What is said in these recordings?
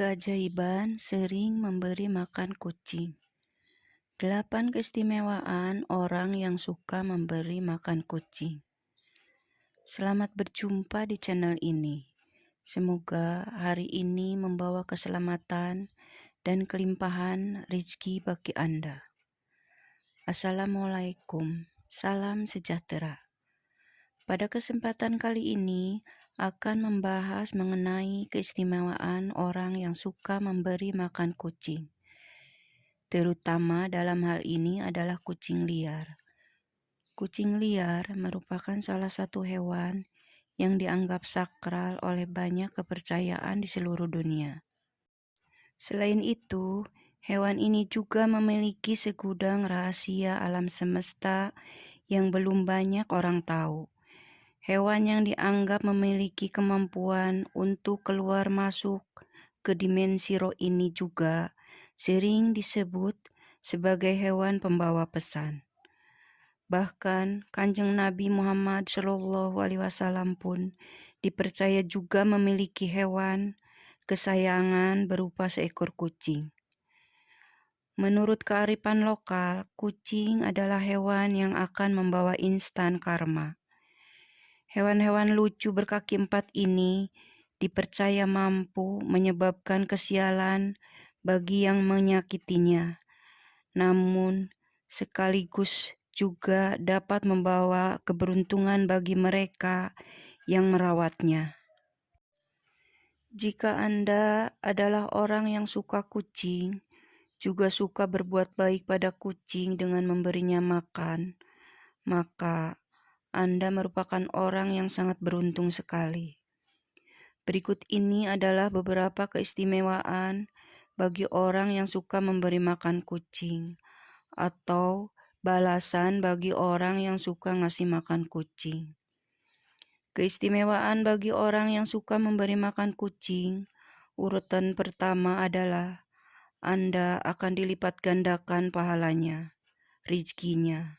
Keajaiban sering memberi makan kucing. 8 keistimewaan orang yang suka memberi makan kucing. Selamat berjumpa di channel ini. Semoga hari ini membawa keselamatan dan kelimpahan rezeki bagi Anda. Assalamualaikum, salam sejahtera. Pada kesempatan kali ini akan membahas mengenai keistimewaan orang yang suka memberi makan kucing. Terutama dalam hal ini adalah kucing liar. Kucing liar merupakan salah satu hewan yang dianggap sakral oleh banyak kepercayaan di seluruh dunia. Selain itu, hewan ini juga memiliki segudang rahasia alam semesta yang belum banyak orang tahu. Hewan yang dianggap memiliki kemampuan untuk keluar masuk ke dimensi roh ini juga sering disebut sebagai hewan pembawa pesan. Bahkan Kanjeng Nabi Muhammad SAW pun dipercaya juga memiliki hewan kesayangan berupa seekor kucing. Menurut kearifan lokal, kucing adalah hewan yang akan membawa instan karma. Hewan-hewan lucu berkaki 4 ini dipercaya mampu menyebabkan kesialan bagi yang menyakitinya, namun sekaligus juga dapat membawa keberuntungan bagi mereka yang merawatnya. Jika Anda adalah orang yang suka kucing, juga suka berbuat baik pada kucing dengan memberinya makan, maka Anda merupakan orang yang sangat beruntung sekali. Berikut ini adalah beberapa keistimewaan bagi orang yang suka memberi makan kucing, atau balasan bagi orang yang suka ngasih makan kucing. Keistimewaan bagi orang yang suka memberi makan kucing, urutan pertama adalah Anda akan dilipat gandakan pahalanya, rezekinya.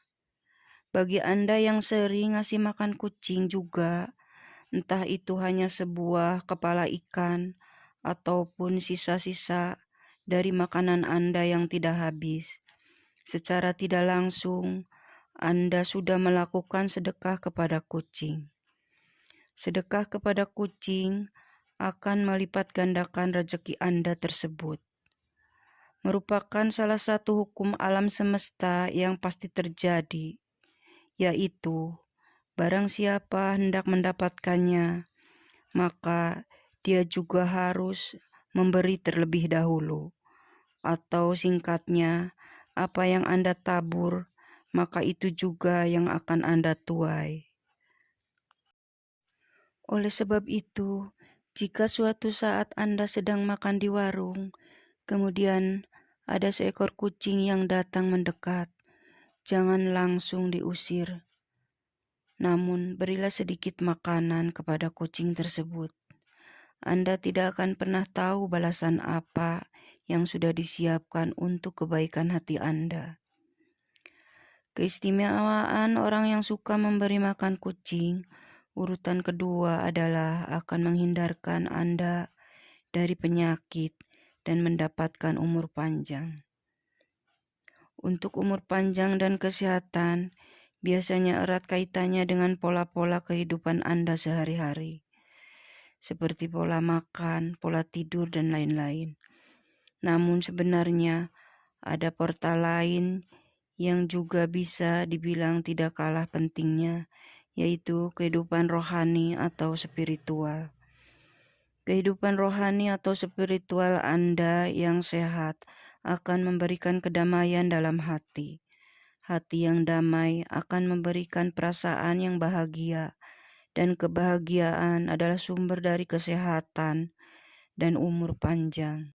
Bagi Anda yang sering ngasih makan kucing juga, entah itu hanya sebuah kepala ikan ataupun sisa-sisa dari makanan Anda yang tidak habis, secara tidak langsung Anda sudah melakukan sedekah kepada kucing. Sedekah kepada kucing akan melipat gandakan rezeki Anda tersebut. Merupakan salah satu hukum alam semesta yang pasti terjadi, yaitu barang siapa hendak mendapatkannya, maka dia juga harus memberi terlebih dahulu. Atau singkatnya, apa yang Anda tabur, maka itu juga yang akan Anda tuai. Oleh sebab itu, jika suatu saat Anda sedang makan di warung, kemudian ada seekor kucing yang datang mendekat, jangan langsung diusir. Namun, berilah sedikit makanan kepada kucing tersebut. Anda tidak akan pernah tahu balasan apa yang sudah disiapkan untuk kebaikan hati Anda. Keistimewaan orang yang suka memberi makan kucing, urutan kedua adalah akan menghindarkan Anda dari penyakit dan mendapatkan umur panjang. Untuk umur panjang dan kesehatan, biasanya erat kaitannya dengan pola-pola kehidupan Anda sehari-hari, seperti pola makan, pola tidur, dan lain-lain. Namun sebenarnya ada portal lain yang juga bisa dibilang tidak kalah pentingnya, yaitu kehidupan rohani atau spiritual. Kehidupan rohani atau spiritual Anda yang sehat akan memberikan kedamaian dalam hati. Hati yang damai akan memberikan perasaan yang bahagia, dan kebahagiaan adalah sumber dari kesehatan dan umur panjang.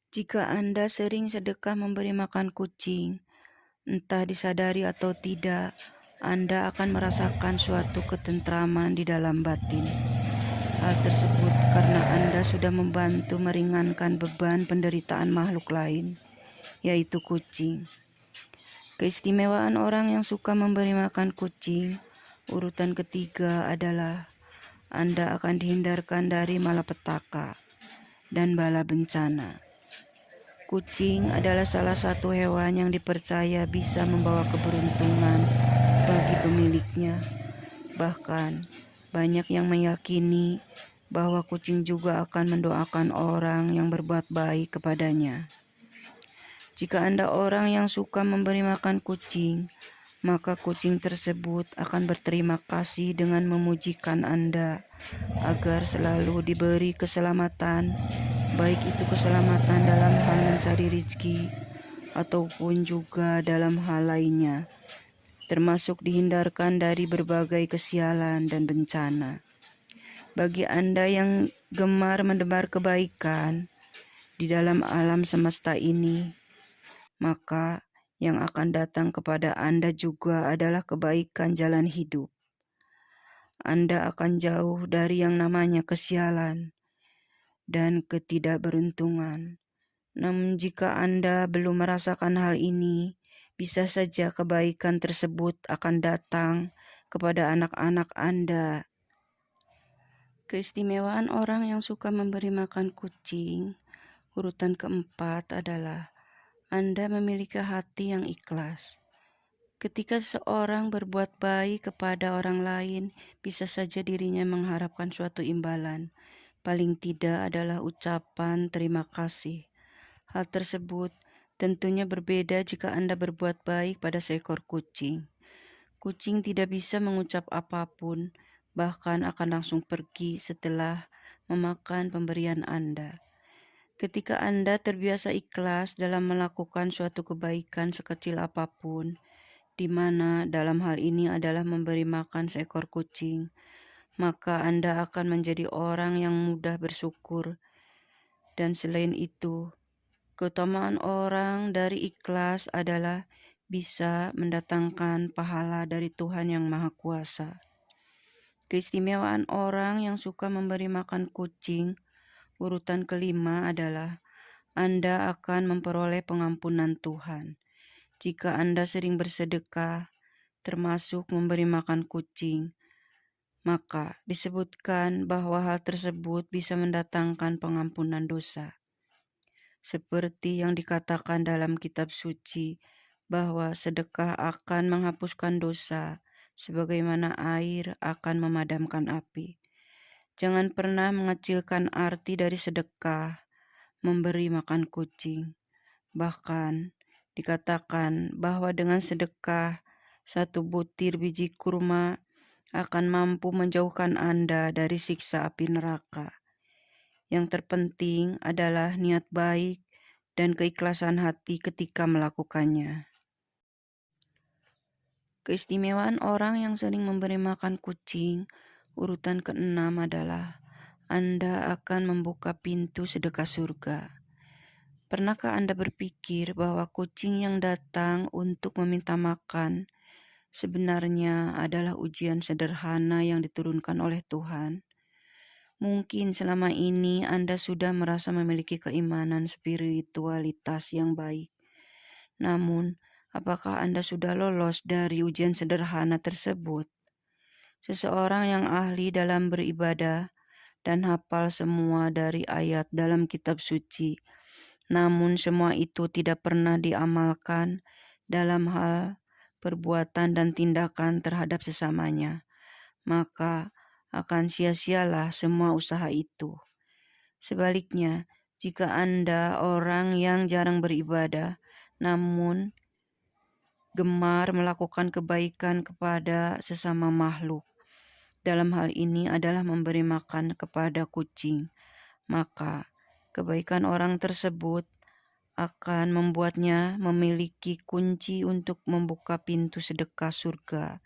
Jika Anda sering sedekah memberi makan kucing, entah disadari atau tidak, Anda akan merasakan suatu ketentraman di dalam batin. Hal tersebut karena Anda sudah membantu meringankan beban penderitaan makhluk lain, yaitu kucing. Keistimewaan orang yang suka memberi makan kucing, urutan ketiga adalah Anda akan dihindarkan dari malapetaka. dan bala bencana. Kucing adalah salah satu hewan yang dipercaya bisa membawa keberuntungan bagi pemiliknya. Bahkan, banyak yang meyakini bahwa kucing juga akan mendoakan orang yang berbuat baik kepadanya. Jika Anda orang yang suka memberi makan kucing, maka kucing tersebut akan berterima kasih dengan memujikan Anda agar selalu diberi keselamatan, baik itu keselamatan dalam hal mencari rezeki ataupun juga dalam hal lainnya, termasuk dihindarkan dari berbagai kesialan dan bencana. Bagi Anda yang gemar menebar kebaikan di dalam alam semesta ini, maka yang akan datang kepada Anda juga adalah kebaikan jalan hidup. Anda akan jauh dari yang namanya kesialan dan ketidakberuntungan. Namun jika Anda belum merasakan hal ini, bisa saja kebaikan tersebut akan datang kepada anak-anak Anda. Keistimewaan orang yang suka memberi makan kucing, urutan keempat adalah Anda memiliki hati yang ikhlas. Ketika seorang berbuat baik kepada orang lain, bisa saja dirinya mengharapkan suatu imbalan. Paling tidak adalah ucapan terima kasih. Hal tersebut tentunya berbeda jika Anda berbuat baik pada seekor kucing. Kucing tidak bisa mengucap apapun, bahkan akan langsung pergi setelah memakan pemberian Anda. Ketika Anda terbiasa ikhlas dalam melakukan suatu kebaikan sekecil apapun, di mana dalam hal ini adalah memberi makan seekor kucing, maka Anda akan menjadi orang yang mudah bersyukur. Dan selain itu, keutamaan orang dari ikhlas adalah bisa mendatangkan pahala dari Tuhan yang Maha Kuasa. Keistimewaan orang yang suka memberi makan kucing, urutan kelima adalah Anda akan memperoleh pengampunan Tuhan. Jika Anda sering bersedekah, termasuk memberi makan kucing, maka disebutkan bahwa hal tersebut bisa mendatangkan pengampunan dosa. Seperti yang dikatakan dalam kitab suci, bahwa sedekah akan menghapuskan dosa, sebagaimana air akan memadamkan api. Jangan pernah mengecilkan arti dari sedekah, memberi makan kucing. Bahkan dikatakan bahwa dengan sedekah, satu butir biji kurma akan mampu menjauhkan Anda dari siksa api neraka. Yang terpenting adalah niat baik dan keikhlasan hati ketika melakukannya. Keistimewaan orang yang sering memberi makan kucing, urutan keenam adalah Anda akan membuka pintu sedekah surga. Pernahkah Anda berpikir bahwa kucing yang datang untuk meminta makan sebenarnya adalah ujian sederhana yang diturunkan oleh Tuhan? Mungkin selama ini Anda sudah merasa memiliki keimanan spiritualitas yang baik. Namun, apakah Anda sudah lolos dari ujian sederhana tersebut? Seseorang yang ahli dalam beribadah dan hafal semua dari ayat dalam kitab suci, namun semua itu tidak pernah diamalkan dalam hal perbuatan dan tindakan terhadap sesamanya, maka akan sia-sialah semua usaha itu. Sebaliknya, jika Anda orang yang jarang beribadah, namun gemar melakukan kebaikan kepada sesama makhluk, dalam hal ini adalah memberi makan kepada kucing, maka kebaikan orang tersebut akan membuatnya memiliki kunci untuk membuka pintu sedekah surga.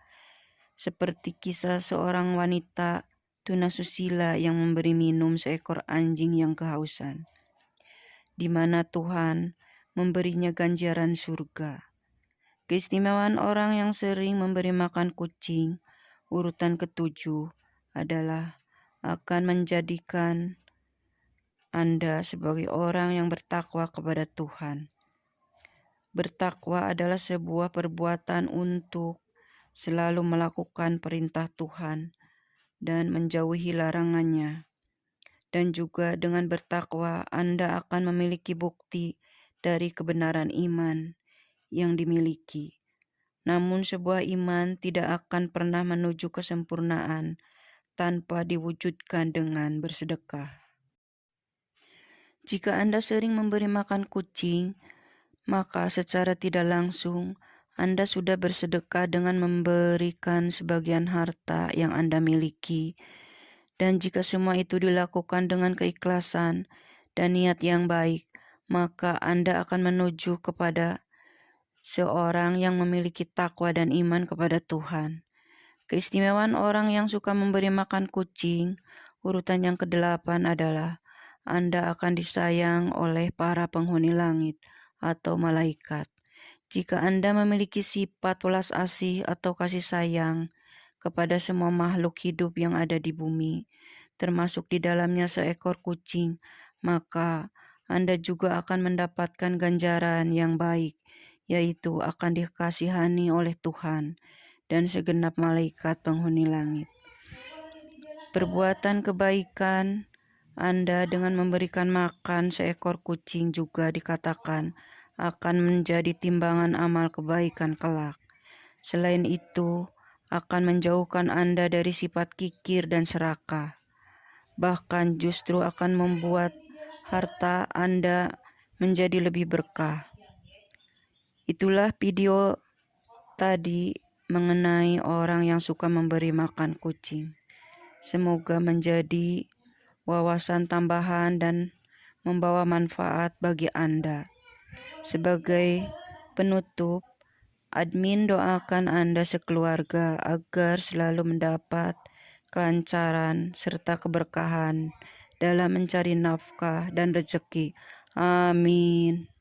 Seperti kisah seorang wanita tunasusila yang memberi minum seekor anjing yang kehausan, di mana Tuhan memberinya ganjaran surga. Keistimewaan orang yang sering memberi makan kucing, urutan ketujuh, adalah akan menjadikan Anda sebagai orang yang bertakwa kepada Tuhan. Bertakwa adalah sebuah perbuatan untuk selalu melakukan perintah Tuhan dan menjauhi larangannya. dan juga dengan bertakwa Anda akan memiliki bukti dari kebenaran iman yang dimiliki. Namun sebuah iman tidak akan pernah menuju kesempurnaan tanpa diwujudkan dengan bersedekah. Jika Anda sering memberi makan kucing, maka secara tidak langsung Anda sudah bersedekah dengan memberikan sebagian harta yang Anda miliki. Dan jika semua itu dilakukan dengan keikhlasan dan niat yang baik, maka Anda akan menuju kepada seorang yang memiliki takwa dan iman kepada Tuhan. Keistimewaan orang yang suka memberi makan kucing, urutan yang ke-8 adalah Anda akan disayang oleh para penghuni langit atau malaikat. Jika Anda memiliki sifat welas asih atau kasih sayang kepada semua makhluk hidup yang ada di bumi, termasuk di dalamnya seekor kucing, maka Anda juga akan mendapatkan ganjaran yang baik, yaitu akan dikasihani oleh Tuhan dan segenap malaikat penghuni langit. Perbuatan kebaikan Anda dengan memberikan makan seekor kucing juga dikatakan akan menjadi timbangan amal kebaikan kelak. Selain itu, akan menjauhkan Anda dari sifat kikir dan serakah. Bahkan justru akan membuat harta Anda menjadi lebih berkah. Itulah video tadi mengenai orang yang suka memberi makan kucing. Semoga menjadi wawasan tambahan dan membawa manfaat bagi Anda. Sebagai penutup, admin doakan Anda sekeluarga agar selalu mendapat kelancaran serta keberkahan dalam mencari nafkah dan rezeki. Amin.